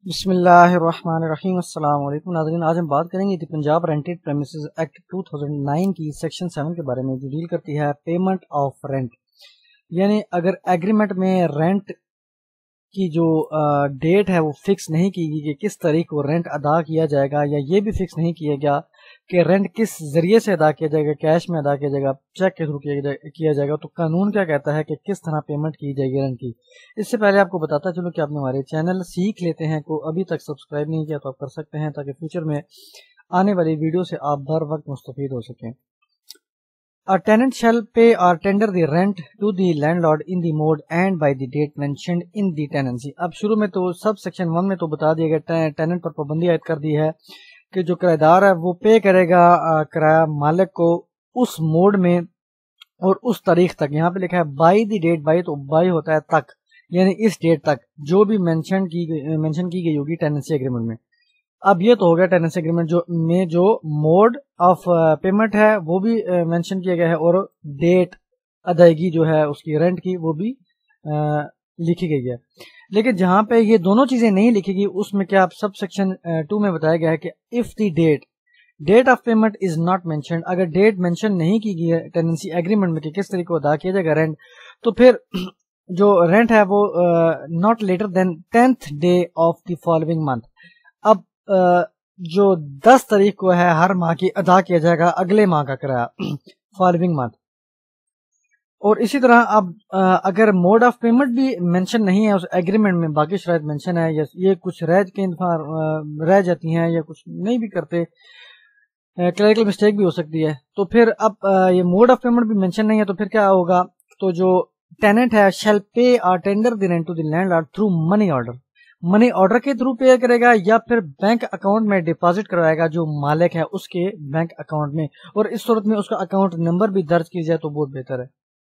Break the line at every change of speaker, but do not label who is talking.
بسم اللہ الرحمن الرحیم۔ السلام علیکم ناظرین، آج ہم بات کریں گے دی پنجاب رینٹڈ پریمیسز ایکٹ 2009 کی سیکشن 7 کے بارے میں، جو ڈیل کرتی ہے پیمنٹ آف رینٹ۔ یعنی اگر ایگریمنٹ میں رینٹ کی جو ڈیٹ ہے وہ فکس نہیں کی گئی کہ کس تاریخ کو رینٹ ادا کیا جائے گا، یا یہ بھی فکس نہیں کیا گیا کہ رینٹ کس ذریعے سے ادا کیا جائے گا، کیش میں ادا کیا جائے گا، چیک کے تھرو کیا جائے گا، تو قانون کیا کہتا ہے کہ کس طرح پیمنٹ کی جائے گی رینٹ کی۔ اس سے پہلے آپ کو بتاتا چلو کہ آپ نے ہمارے چینل سیکھ لیتے ہیں کو ابھی تک سبسکرائب نہیں کیا تو آپ کر سکتے ہیں، تاکہ فیوچر میں آنے والی ویڈیو سے آپ بر وقت مستفید ہو سکیں۔ A tenant shall pay or tender the rent to the landlord in the mode and by the date mentioned in the tenancy۔ اب شروع میں تو سب سیکشن 1 میں تو بتا دیا گیا، ٹیننٹ پر پابندی عائد کر دی ہے کہ جو کرایہ دار ہے وہ پے کرے گا کرایہ مالک کو اس موڈ میں اور اس تاریخ تک۔ یہاں پہ لکھا ہے بائی دی ڈیٹ، بائی تو بائی ہوتا ہے تک، یعنی اس ڈیٹ تک جو بھی مینشن کی گئی ہوگی ٹیننسی ایگریمنٹ میں۔ اب یہ تو ہو گیا ٹیننسی ایگریمنٹ جو موڈ آف پیمنٹ ہے وہ بھی مینشن کیا گیا ہے، اور ڈیٹ ادائیگی جو ہے اس کی رینٹ کی وہ بھی لکھی گئی ہے۔ لیکن جہاں پہ یہ دونوں چیزیں نہیں لکھی گئی اس میں کیا سب سیکشن 2 میں بتایا گیا ہے کہ if the debt of payment is not mentioned, اگر ڈیٹ مینشن نہیں کی گئی ہے ٹیننسی ایگریمنٹ میں کہ کس طریقے کو ادا کیا جائے گا رینٹ، تو پھر جو رینٹ ہے وہ not later than 10th day of the following month. اب جو 10 تاریخ کو ہے ہر ماہ کی ادا کیا جائے گا اگلے ماہ کا کرایہ فالوئنگ منتھ۔ اور اسی طرح اب اگر موڈ آف پیمنٹ بھی مینشن نہیں ہے اس ایگریمنٹ میں، باقی شرائط مینشن ہے، یہ کچھ رہ جاتی ہیں یا کچھ نہیں بھی کرتے، کلیریکل مسٹیک بھی ہو سکتی ہے، تو پھر اب یہ موڈ آف پیمنٹ بھی مینشن نہیں ہے تو پھر کیا ہوگا، تو جو ٹیننٹ ہے شیل پے اور tender the rent to the landlord through money order کے تھرو پے کرے گا، یا پھر بینک اکاؤنٹ میں ڈپازٹ کروائے گا جو مالک ہے اس کے بینک اکاؤنٹ میں، اور اس صورت میں اس کا اکاؤنٹ نمبر بھی درج کی جائے تو بہت بہتر ہے۔